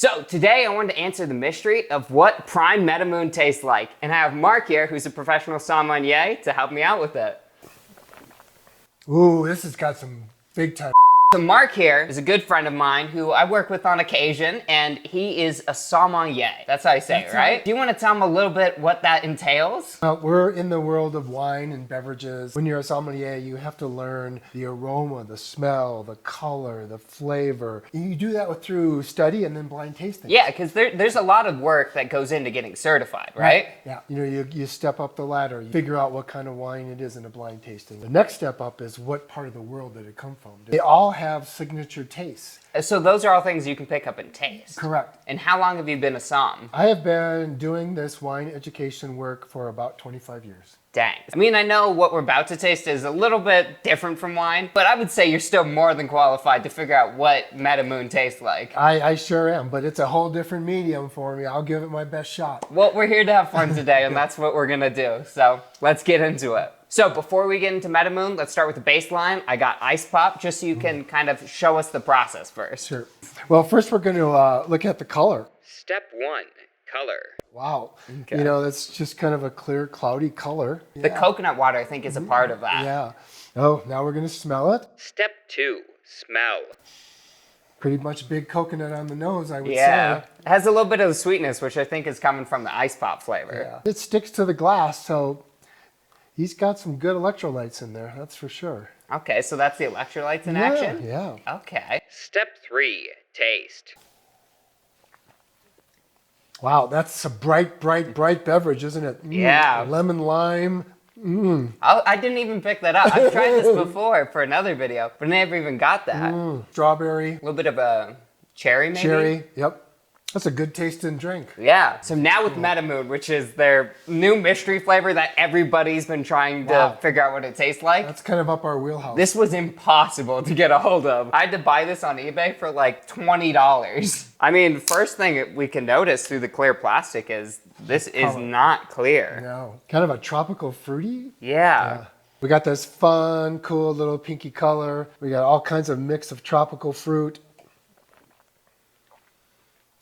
So today I wanted to answer the mystery of what prime Metamoon tastes like. And I have Mark here, who's a professional sommelier, to help me out with it. Ooh, this has got some big time. So Mark here is a good friend of mine who I work with on occasion, and he is a sommelier. That's how you say it, right? Do you want to tell him a little bit what that entails? We're in the world of wine and beverages. When you're a sommelier, you have to learn the aroma, the smell, the color, the flavor. You do that through study and then blind tasting. Yeah, because there's a lot of work that goes into getting certified, right? Yeah, you step up the ladder. You figure out what kind of wine it is in a blind tasting. The next step up is what part of the world did it come from. They all have signature tastes. So those are all things you can pick up and taste. Correct. And how long have you been a somm? I have been doing this wine education work for about 25 years. Dang. I mean, I know what we're about to taste is a little bit different from wine, but I would say you're still more than qualified to figure out what Metamoon tastes like. I sure am, but it's a whole different medium for me. I'll give it my best shot. Well, we're here to have fun today, and that's what we're gonna do. So let's get into it. So before we get into Metamoon, let's start with the baseline. I got Ice Pop, just so you can kind of show us the process first. Sure. Well, first we're going to look at the color. Step 1, color. Wow. Okay. You know, that's just kind of a clear, cloudy color. The coconut water, I think, is a part of that. Yeah. Oh, now we're going to smell it. Step 2, smell. Pretty much big coconut on the nose, I would Yeah. say. It has a little bit of the sweetness, which I think is coming from the Ice Pop flavor. Yeah. It sticks to the glass, so he's got some good electrolytes in there, that's for sure. Okay, so that's the electrolytes in action? Yeah. Okay. Step 3, taste. Wow, that's a bright beverage, isn't it? Yeah. Lemon lime. I didn't even pick that up. I've tried this before for another video, but I never even got that. Strawberry. A little bit of a cherry, maybe? Cherry, yep. That's a good tasting drink. Yeah. So now with Metamoon, which is their new mystery flavor that everybody's been trying to figure out what it tastes like. That's kind of up our wheelhouse. This was impossible to get a hold of. I had to buy this on eBay for like $20. I mean, first thing we can notice through the clear plastic is this is not clear. No. Kind of a tropical fruity. Yeah. We got this fun, cool little pinky color. We got all kinds of mix of tropical fruit.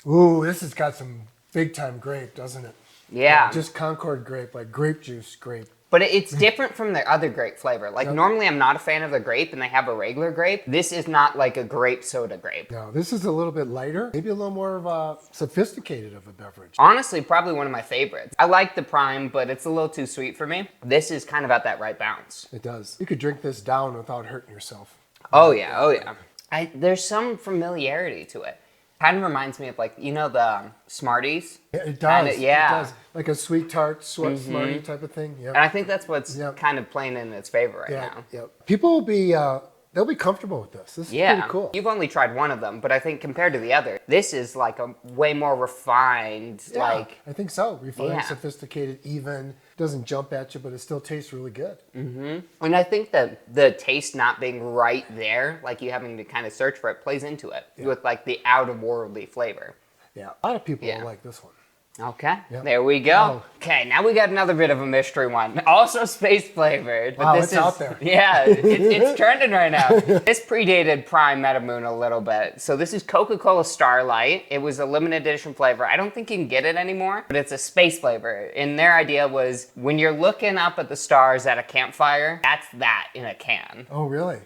Ooh, this has got some big time grape, doesn't it? Yeah. Just Concord grape, like grape juice grape. But it's different from their other grape flavor. Like normally I'm not a fan of the grape and they have a regular grape. This is not like a grape soda grape. No, this is a little bit lighter, maybe a little more of a sophisticated of a beverage. Honestly, probably one of my favorites. I like the Prime, but it's a little too sweet for me. This is kind of at that right balance. It does. You could drink this down without hurting yourself. Oh yeah, oh yeah. There's some familiarity to it. Kind of reminds me of like, you know, the Smarties? Yeah, it does. It does. Like a sweet tart, Smartie type of thing. Yeah. And I think that's what's kind of playing in its favor right now. Yeah. People will be, they'll be comfortable with this. This is pretty cool. You've only tried one of them, but I think compared to the other, this is like a way more refined, like... I think so. Refined, sophisticated, even. Doesn't jump at you, but it still tastes really good. And I think that the taste not being right there, like you having to kind of search for it, plays into it with like the out-of-worldly flavor. Yeah, a lot of people will like this one. Okay, there we go. Okay, now we got another bit of a mystery one. Also space flavored. But wow, this it's is, out there. Yeah, it's trending right now. This predated Prime Metamoon a little bit. So this is Coca-Cola Starlight. It was a limited edition flavor. I don't think you can get it anymore, but it's a space flavor. And their idea was when you're looking up at the stars at a campfire, that's that in a can. Oh, really?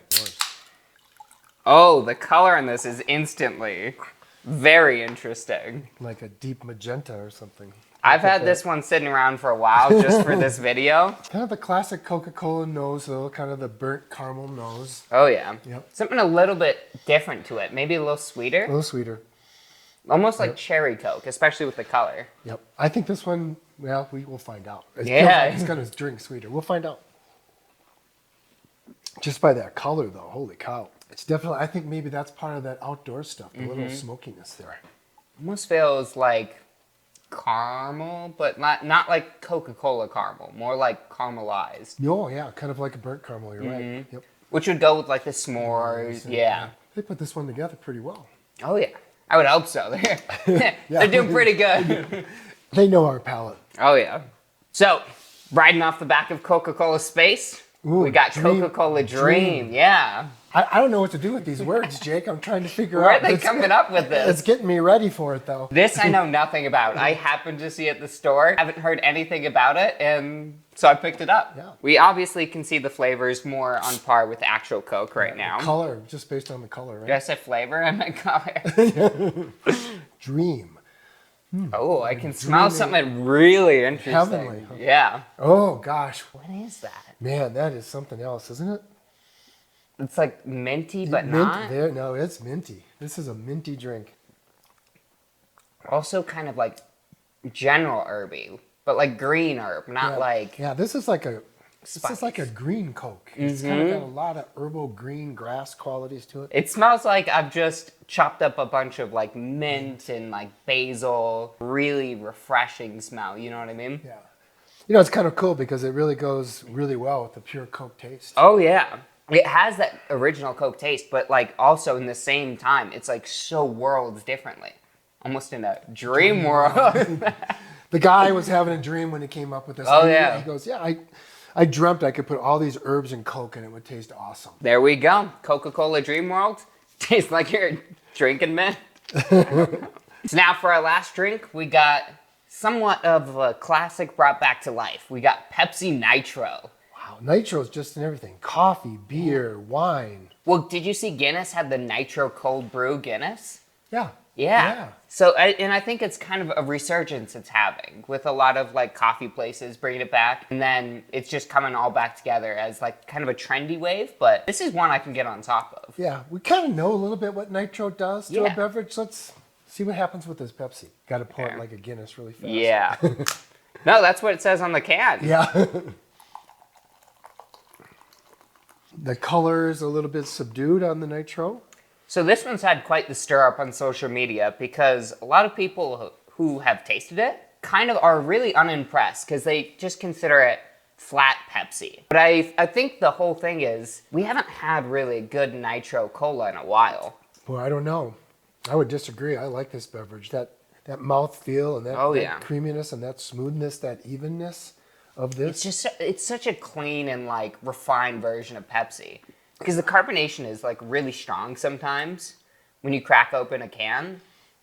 Oh, the color on this is instantly very interesting. Like a deep magenta or something. I've had this one sitting around for a while just for this video. Kind of the classic Coca-Cola nose though, kind of the burnt caramel nose. Oh yeah. Yep. Something a little bit different to it. Maybe a little sweeter. A little sweeter. Almost like cherry Coke, especially with the color. Yep. I think this one, well, we will find out. It's going to drink sweeter. We'll find out. Just by that color though, holy cow. It's definitely, I think maybe that's part of that outdoor stuff, the little smokiness there. Almost feels like caramel, but not like Coca-Cola caramel, more like caramelized. Oh yeah, kind of like a burnt caramel, you're right. Yep. Which would go with like the s'mores, They put this one together pretty well. Oh yeah, I would hope so. They're doing pretty good. They know our palate. Oh yeah. So, riding off the back of Coca-Cola Space, Ooh, we got Dream. Coca-Cola Dream. Yeah. I don't know what to do with these words, Jake. I'm trying to figure Where out. are they coming up with this? It's getting me ready for it, though. This I know nothing about. I happened to see it at the store. Haven't heard anything about it, and so I picked it up. Yeah. We obviously can see the flavors more on par with actual Coke right now. Color, just based on the color, Did I right? say flavor? I meant color. Dream. Oh, I can smell something really interesting. Heavenly, huh? Yeah. Oh, gosh. What is that? Man, that is something else, isn't it? It's like minty, but Mint not. there. No, it's minty. This is a minty drink. Also kind of like general herby, but like green herb, not like Yeah, this is like a spice. green Coke. It's kind of got a lot of herbal green grass qualities to it. It smells like I've just chopped up a bunch of like mint and like basil. Really refreshing smell, you know what I mean? Yeah. You know, it's kind of cool because it really goes really well with the pure Coke taste. Oh yeah. It has that original Coke taste, but like also in the same time, it's like so worlds differently. Almost in a dream world. The guy was having a dream when he came up with this. Oh, yeah. He goes, yeah, I dreamt I could put all these herbs in Coke and it would taste awesome. There we go. Coca-Cola Dream World. Tastes like you're drinking mint. So now for our last drink, we got somewhat of a classic brought back to life. We got Pepsi Nitro. Wow, Nitro's just in everything. Coffee, beer, wine. Well, did you see Guinness had the Nitro cold brew Guinness? Yeah. Yeah. So, I think it's kind of a resurgence it's having with a lot of like coffee places bringing it back. And then it's just coming all back together as like kind of a trendy wave. But this is one I can get on top of. Yeah, we kind of know a little bit what Nitro does to Yeah. a beverage. Let's see what happens with this Pepsi. Got to pour it like a Guinness really fast. Yeah. No, that's what it says on the can. Yeah. The color is a little bit subdued on the Nitro. So this one's had quite the stir up on social media because a lot of people who have tasted it kind of are really unimpressed because they just consider it flat Pepsi. But I think the whole thing is we haven't had really good Nitro Cola in a while. Well, I don't know. I would disagree. I like this beverage. That mouthfeel and that creaminess and that smoothness, that evenness of this. It's such a clean and like refined version of Pepsi. Because the carbonation is like really strong sometimes when you crack open a can.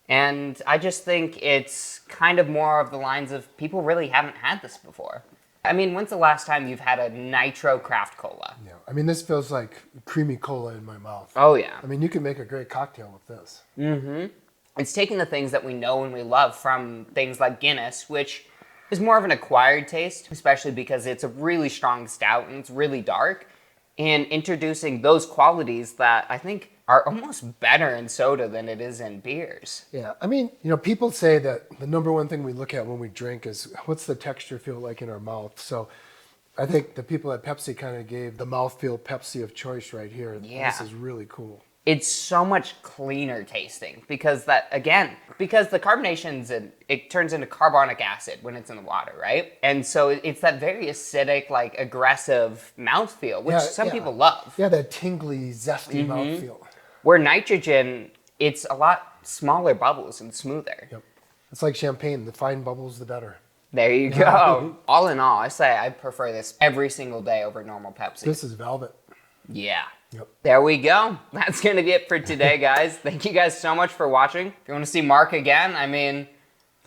And I just think it's kind of more of the lines of people really haven't had this before. I mean, when's the last time you've had a Nitro craft cola? Yeah, I mean, this feels like creamy cola in my mouth. Oh, yeah. I mean, you can make a great cocktail with this. Mm-hmm. It's taking the things that we know and we love from things like Guinness, which is more of an acquired taste, especially because it's a really strong stout and it's really dark, and introducing those qualities that I think are almost better in soda than it is in beers. Yeah, I mean, you know, people say that the number one thing we look at when we drink is what's the texture feel like in our mouth. So I think the people at Pepsi kind of gave the mouthfeel Pepsi of choice right here. Yeah. This is really cool. It's so much cleaner tasting because the carbonation's it turns into carbonic acid when it's in the water, right? And so it's that very acidic, like aggressive mouthfeel, which some people love. Yeah, that tingly, zesty mouthfeel. Where nitrogen, it's a lot smaller bubbles and smoother. Yep. It's like champagne. The fine bubbles, the better. There you go. All in all, I say I prefer this every single day over normal Pepsi. This is velvet. Yeah. Yep. There we go. That's going to be it for today, guys. Thank you guys so much for watching. If you want to see Mark again, I mean,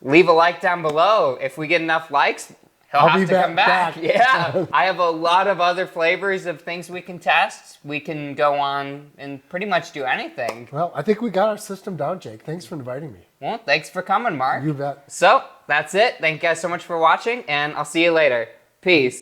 leave a like down below. If we get enough likes, he'll have to come back. Yeah. I have a lot of other flavors of things we can test. We can go on and pretty much do anything. Well, I think we got our system down, Jake. Thanks for inviting me. Well, thanks for coming, Mark. You bet. So, that's it. Thank you guys so much for watching, and I'll see you later. Peace.